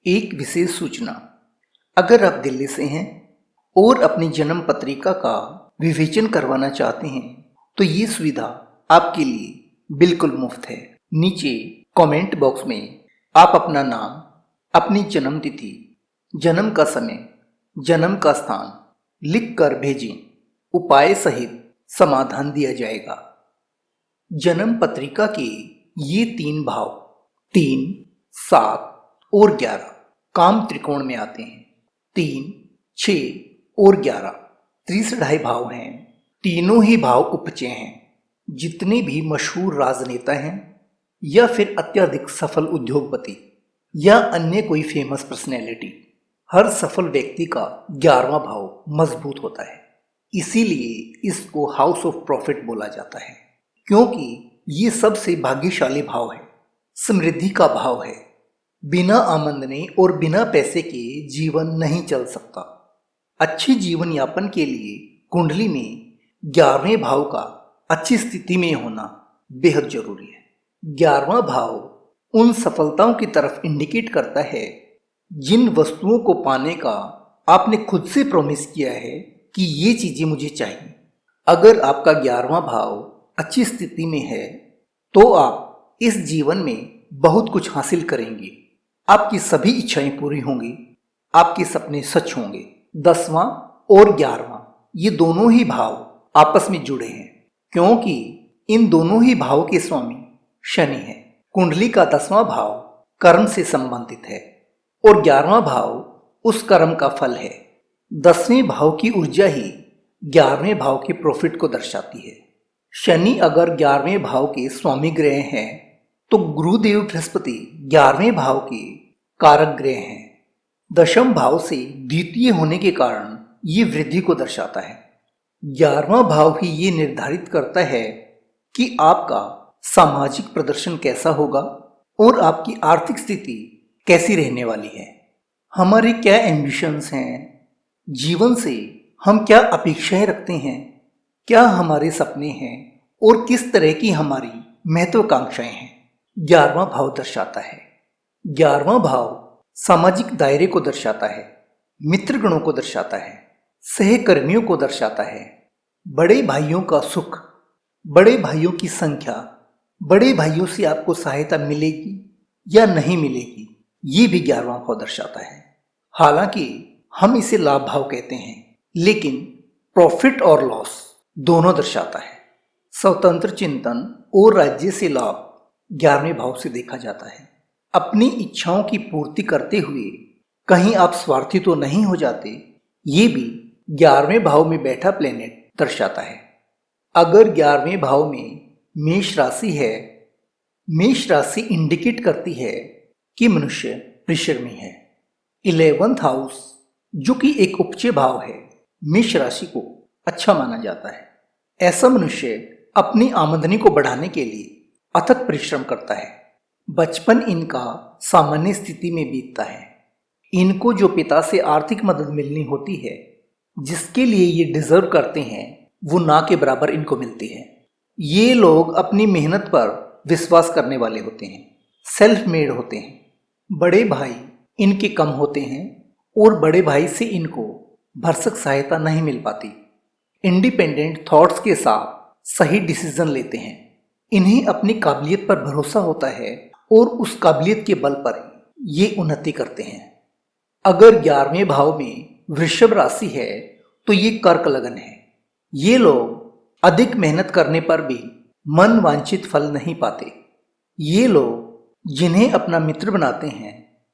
एक विशेष सूचना। अगर आप दिल्ली से हैं और अपनी जन्म पत्रिका का विवेचन करवाना चाहते हैं तो ये सुविधा आपके लिए बिल्कुल मुफ्त है। नीचे कमेंट बॉक्स में आप अपना नाम, अपनी जन्म तिथि, जन्म का समय, जन्म का स्थान लिख कर भेजें। उपाय सहित समाधान दिया जाएगा। जन्म पत्रिका के ये 3 भाव 3, 7 और 11 काम त्रिकोण में आते हैं। 3, 6 और 11 त्रिसढ़ाई भाव हैं। तीनों ही भाव उपचे हैं। जितने भी मशहूर राजनेता हैं या फिर अत्यधिक सफल उद्योगपति या अन्य कोई फेमस पर्सनैलिटी, हर सफल व्यक्ति का 11वां भाव मजबूत होता है। इसीलिए इसको हाउस ऑफ प्रॉफिट बोला जाता है, क्योंकि ये सबसे भाग्यशाली भाव है, समृद्धि का भाव है। बिना आमदनी और बिना पैसे के जीवन नहीं चल सकता। अच्छे जीवन यापन के लिए कुंडली में 11वें भाव का अच्छी स्थिति में होना बेहद जरूरी है। 11वां भाव उन सफलताओं की तरफ इंडिकेट करता है जिन वस्तुओं को पाने का आपने खुद से प्रॉमिस किया है कि ये चीजें मुझे चाहिए। अगर आपका 11वां भाव अच्छी स्थिति में है तो आप इस जीवन में बहुत कुछ हासिल करेंगे। आपकी सभी इच्छाएं पूरी होंगी, आपके सपने सच होंगे। 10वां और 11वां ये दोनों ही भाव आपस में जुड़े हैं, क्योंकि इन दोनों ही भाव के स्वामी शनि है। कुंडली का 10वां भाव कर्म से संबंधित है और 11वां भाव उस कर्म का फल है। 10वें भाव की ऊर्जा ही 11वें भाव के प्रॉफिट को दर्शाती है। शनि अगर 11वें भाव के स्वामी ग्रह हैं तो गुरुदेव बृहस्पति 11वें भाव के कारक ग्रह हैं। दशम भाव से द्वितीय होने के कारण ये वृद्धि को दर्शाता है। 11वां भाव ही ये निर्धारित करता है कि आपका सामाजिक प्रदर्शन कैसा होगा और आपकी आर्थिक स्थिति कैसी रहने वाली है। हमारे क्या एम्बिशंस हैं, जीवन से हम क्या अपेक्षाएं रखते हैं, क्या हमारे सपने हैं और किस तरह की हमारी महत्वाकांक्षाएं हैं, 11वां भाव दर्शाता है। 11वां भाव सामाजिक दायरे को दर्शाता है, मित्रगणों को दर्शाता है, सहकर्मियों को दर्शाता है, बड़े भाइयों का सुख, बड़े भाइयों की संख्या, बड़े भाइयों से आपको सहायता मिलेगी या नहीं मिलेगी, ये भी 11वां भाव दर्शाता है। हालांकि हम इसे लाभ भाव कहते हैं, लेकिन प्रॉफिट और लॉस दोनों दर्शाता है। स्वतंत्र चिंतन और राज्य से लाभ 11वें भाव से देखा जाता है। अपनी इच्छाओं की पूर्ति करते हुए कहीं आप स्वार्थी तो नहीं हो जाते, ये भी 11वें भाव में बैठा प्लेनेट दर्शाता है। अगर 11वें भाव में मेष राशि है, मेष राशि इंडिकेट करती है कि मनुष्य वृषभ में है। 11th हाउस जो कि एक उपचय भाव है, मेष राशि को अच्छा माना जाता है। ऐसा मनुष्य अपनी आमदनी को बढ़ाने के लिए अथक परिश्रम करता है। बचपन इनका सामान्य स्थिति में बीतता है। इनको जो पिता से आर्थिक मदद मिलनी होती है, जिसके लिए ये डिजर्व करते हैं, वो ना के बराबर इनको मिलती है। ये लोग अपनी मेहनत पर विश्वास करने वाले होते हैं, सेल्फ मेड होते हैं। बड़े भाई इनके कम होते हैं और बड़े भाई से इनको भरसक सहायता नहीं मिल पाती। इंडिपेंडेंट थॉट्स के साथ सही डिसीजन लेते हैं। इन्हें अपनी काबिलियत पर भरोसा होता है और उस काबिलियत के बल पर ये उन्नति करते हैं। अगर 11वें भाव में वृषभ राशि है तो ये कर्क लगन है। ये लोग अधिक मेहनत करने पर भी मन वांछित फल नहीं पाते। ये लोग जिन्हें अपना मित्र बनाते हैं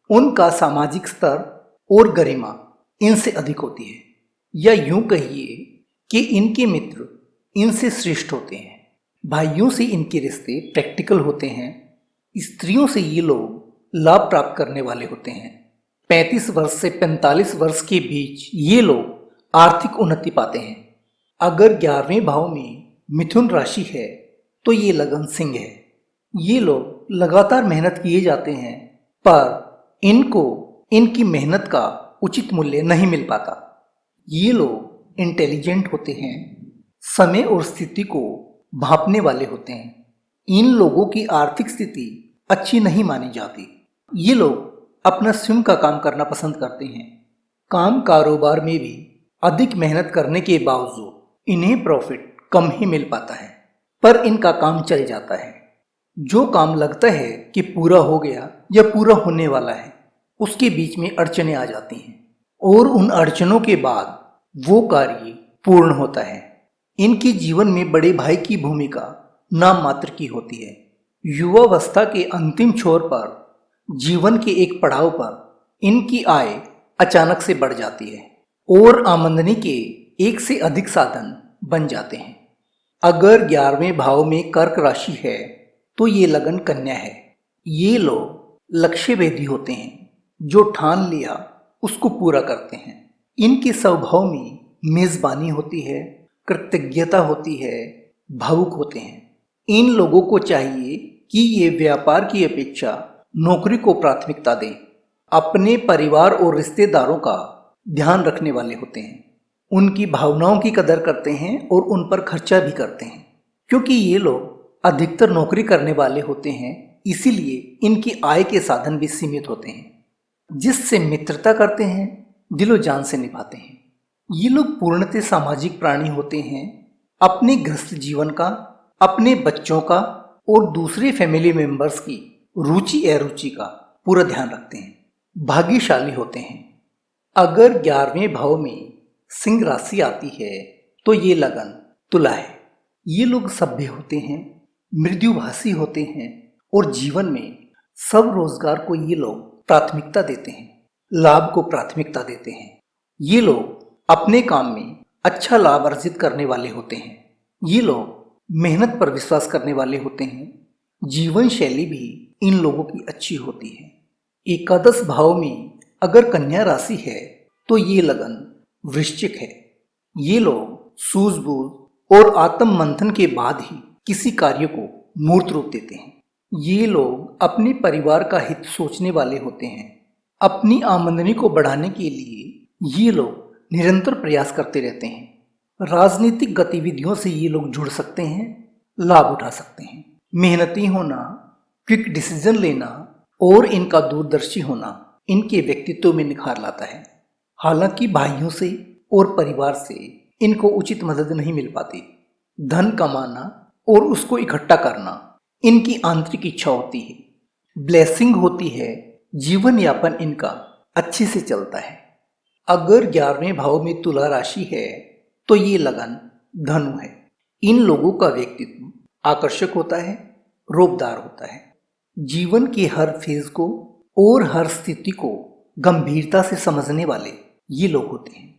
उनका सामाजिक स्तर और गरिमा इनसे अधिक होती है, या यूं कहिए कि इनके मित्र इनसे श्रेष्ठ होते हैं। भाइयों से इनके रिश्ते प्रैक्टिकल होते हैं। स्त्रियों से ये लोग लाभ प्राप्त करने वाले होते हैं। 35 वर्ष से 45 वर्ष के बीच ये लोग आर्थिक उन्नति पाते हैं। अगर 11वें भाव में मिथुन राशि है तो ये लगन सिंह है। ये लोग लगातार मेहनत किए जाते हैं, पर इनको इनकी मेहनत का उचित मूल्य नहीं मिल पाता। ये लोग इंटेलिजेंट होते हैं, समय और स्थिति को भांपने वाले होते हैं। इन लोगों की आर्थिक स्थिति अच्छी नहीं मानी जाती। ये लोग अपना स्वयं का काम करना पसंद करते हैं। काम कारोबार में भी अधिक मेहनत करने के बावजूद इन्हें प्रॉफिट कम ही मिल पाता है, पर इनका काम चल जाता है। जो काम लगता है कि पूरा हो गया या पूरा होने वाला है, उसके बीच में अड़चनें आ जाती हैं और उन अड़चनों के बाद वो कार्य पूर्ण होता है। इनके जीवन में बड़े भाई की भूमिका नाम मात्र की होती है। युवावस्था के अंतिम छोर पर जीवन के एक पड़ाव पर इनकी आय अचानक से बढ़ जाती है और आमदनी के एक से अधिक साधन बन जाते हैं। अगर 11वें भाव में कर्क राशि है तो ये लगन कन्या है। ये लोग लक्ष्य भेदी होते हैं, जो ठान लिया उसको पूरा करते हैं। इनके स्वभाव में मेजबानी होती है, कृतज्ञता होती है, भावुक होते हैं। इन लोगों को चाहिए कि ये व्यापार की अपेक्षा नौकरी को प्राथमिकता दें। अपने परिवार और रिश्तेदारों का ध्यान रखने वाले होते हैं। उनकी भावनाओं की कदर करते हैं और उन पर खर्चा भी करते हैं। क्योंकि ये लोग अधिकतर नौकरी करने वाले होते हैं, इसीलिए इनकी आय के साधन भी सीमित होते हैं। जिससे मित्रता करते हैं, दिलो जान से निभाते हैं। ये लोग पूर्णतः सामाजिक प्राणी होते हैं। अपने गृहस्थ जीवन का, अपने बच्चों का और दूसरे फैमिली मेंबर्स की रुचि अरुचि का पूरा ध्यान रखते हैं। भाग्यशाली होते हैं। अगर 11वें भाव में सिंह राशि आती है तो ये लगन तुला है। ये लोग सभ्य होते हैं, मृदुभाषी होते हैं और जीवन में सब रोजगार को ये लोग प्राथमिकता देते हैं, लाभ को प्राथमिकता देते हैं। ये लोग अपने काम में अच्छा लाभ अर्जित करने वाले होते हैं। ये लोग मेहनत पर विश्वास करने वाले होते हैं। जीवन शैली भी इन लोगों की अच्छी होती है। एकादश भाव में अगर कन्या राशि है तो ये लगन वृश्चिक है। ये लोग सूझबूझ और आत्म मंथन के बाद ही किसी कार्य को मूर्त रूप देते हैं। ये लोग अपने परिवार का हित सोचने वाले होते हैं। अपनी आमदनी को बढ़ाने के लिए ये लोग निरंतर प्रयास करते रहते हैं। राजनीतिक गतिविधियों से ये लोग जुड़ सकते हैं, लाभ उठा सकते हैं। मेहनती होना, क्विक डिसीजन लेना और इनका दूरदर्शी होना इनके व्यक्तित्व में निखार लाता है। हालांकि भाइयों से और परिवार से इनको उचित मदद नहीं मिल पाती। धन कमाना और उसको इकट्ठा करना इनकी आंतरिक इच्छा होती है। ब्लेसिंग होती है, जीवन यापन इनका अच्छे से चलता है। अगर 11वें भाव में तुला राशि है तो ये लगन धनु है। इन लोगों का व्यक्तित्व आकर्षक होता है, रोबदार होता है। जीवन के हर फेज को और हर स्थिति को गंभीरता से समझने वाले ये लोग होते हैं।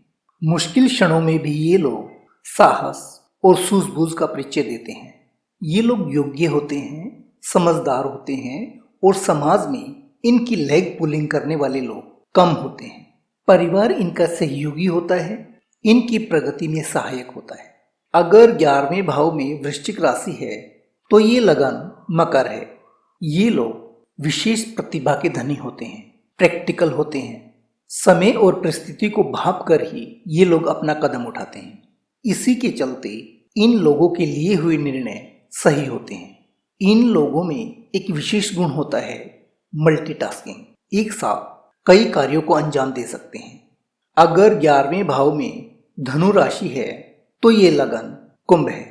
मुश्किल क्षणों में भी ये लोग साहस और सूझबूझ का परिचय देते हैं। ये लोग योग्य होते हैं, समझदार होते हैं और समाज में इनकी लेग पुलिंग करने वाले लोग कम होते हैं। परिवार इनका सहयोगी होता है, इनकी प्रगति में सहायक होता है। अगर 11वें भाव में वृश्चिक राशि है तो ये लगन मकर है। ये लोग विशेष प्रतिभा के धनी होते हैं, प्रैक्टिकल होते हैं। समय और परिस्थिति को भांप कर ही ये लोग अपना कदम उठाते हैं। इसी के चलते इन लोगों के लिए हुए निर्णय सही होते हैं। इन लोगों में एक विशेष गुण होता है, मल्टीटास्किंग। एक साथ कई कार्यों को अंजाम दे सकते हैं। अगर 11वें भाव में धनु राशि है तो ये लगन कुंभ है।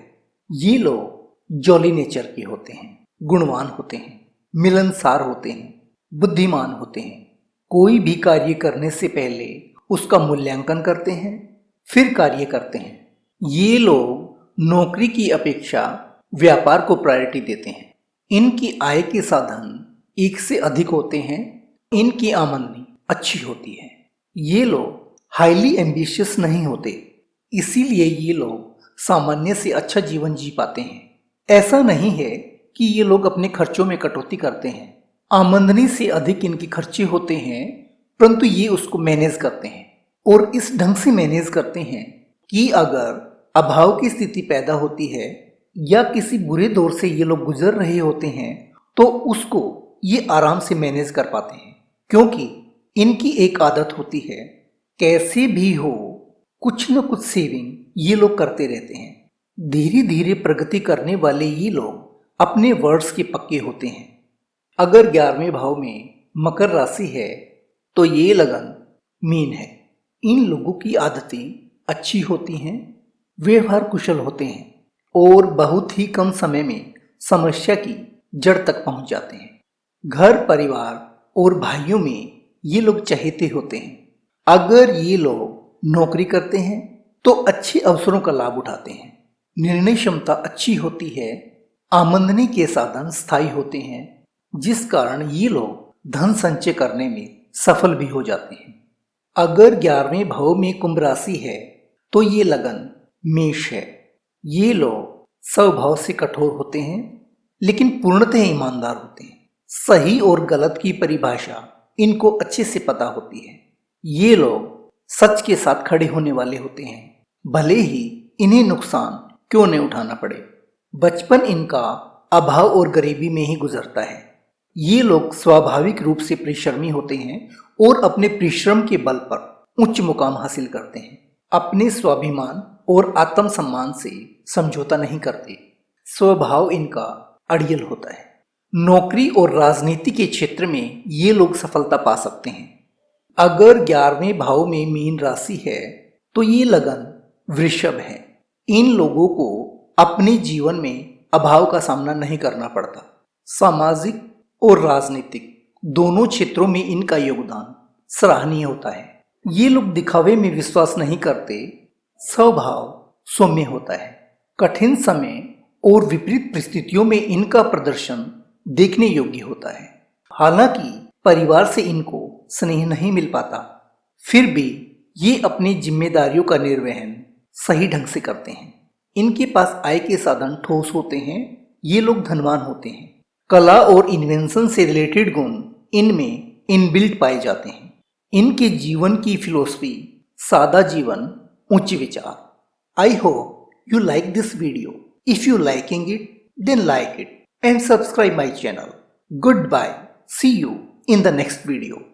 ये लोग जॉली नेचर के होते हैं, गुणवान होते हैं, मिलनसार होते हैं, बुद्धिमान होते हैं। कोई भी कार्य करने से पहले उसका मूल्यांकन करते हैं, फिर कार्य करते हैं। ये लोग नौकरी की अपेक्षा व्यापार को प्रायोरिटी देते हैं। इनकी आय के साधन एक से अधिक होते हैं। इनकी आमदनी अच्छी होती है। ये लोग हाईली एम्बिशियस नहीं होते, इसीलिए ये लोग सामान्य से अच्छा जीवन जी पाते हैं। ऐसा नहीं है कि ये लोग अपने खर्चों में कटौती करते हैं। आमदनी से अधिक इनके खर्चे होते हैं, परंतु ये उसको मैनेज करते हैं और इस ढंग से मैनेज करते हैं कि अगर अभाव की स्थिति पैदा होती है या किसी बुरे दौर से ये लोग गुजर रहे होते हैं तो उसको ये आराम से मैनेज कर पाते हैं। क्योंकि इनकी एक आदत होती है, कैसे भी हो कुछ न कुछ सेविंग ये लोग करते रहते हैं। धीरे धीरे प्रगति करने वाले ये लोग अपने वर्ड्स के पक्के होते हैं। अगर 11वें भाव में मकर राशि है तो ये लगन मीन है। इन लोगों की आदतें अच्छी होती हैं, व्यवहार कुशल होते हैं और बहुत ही कम समय में समस्या की जड़ तक पहुंच जाते हैं। घर परिवार और भाइयों में ये लोग चहेते होते हैं। अगर ये लोग नौकरी करते हैं तो अच्छे अवसरों का लाभ उठाते हैं। निर्णय क्षमता अच्छी होती है। आमदनी के साधन स्थायी होते हैं, जिस कारण ये लोग धन संचय करने में सफल भी हो जाते हैं। अगर 11वें भाव में कुंभ राशि है तो ये लगन मेष है। ये लोग स्वभाव से कठोर होते हैं लेकिन पूर्णतः ईमानदार होते हैं। सही और गलत की परिभाषा इनको अच्छे से पता होती है। ये लोग सच के साथ खड़े होने वाले होते हैं, भले ही इन्हें नुकसान क्यों न उठाना पड़े। बचपन इनका अभाव और गरीबी में ही गुजरता है। ये लोग स्वाभाविक रूप से परिश्रमी होते हैं और अपने परिश्रम के बल पर उच्च मुकाम हासिल करते हैं। अपने स्वाभिमान और आत्मसम्मान से समझौता नहीं करते। स्वभाव इनका अड़ियल होता है। नौकरी और राजनीति के क्षेत्र में ये लोग सफलता पा सकते हैं। अगर 11वें भाव में मीन राशि है तो ये लगन वृषभ है। इन लोगों को अपने जीवन में अभाव का सामना नहीं करना पड़ता। सामाजिक और राजनीतिक दोनों क्षेत्रों में इनका योगदान सराहनीय होता है। ये लोग दिखावे में विश्वास नहीं करते। स्वभाव सौम्य होता है। कठिन समय और विपरीत परिस्थितियों में इनका प्रदर्शन देखने योग्य होता है। हालांकि परिवार से इनको स्नेह नहीं मिल पाता, फिर भी ये अपनी जिम्मेदारियों का निर्वहन सही ढंग से करते हैं। इनके पास आय के साधन ठोस होते हैं। ये लोग धनवान होते हैं। कला और इन्वेंशन से रिलेटेड गुण इनमें इनबिल्ट पाए जाते हैं। इनके जीवन की फिलॉसफी सादा जीवन, उच्च विचार। I hope you like this video. If you liking it, then like it and subscribe my channel. Goodbye. See you in the next video.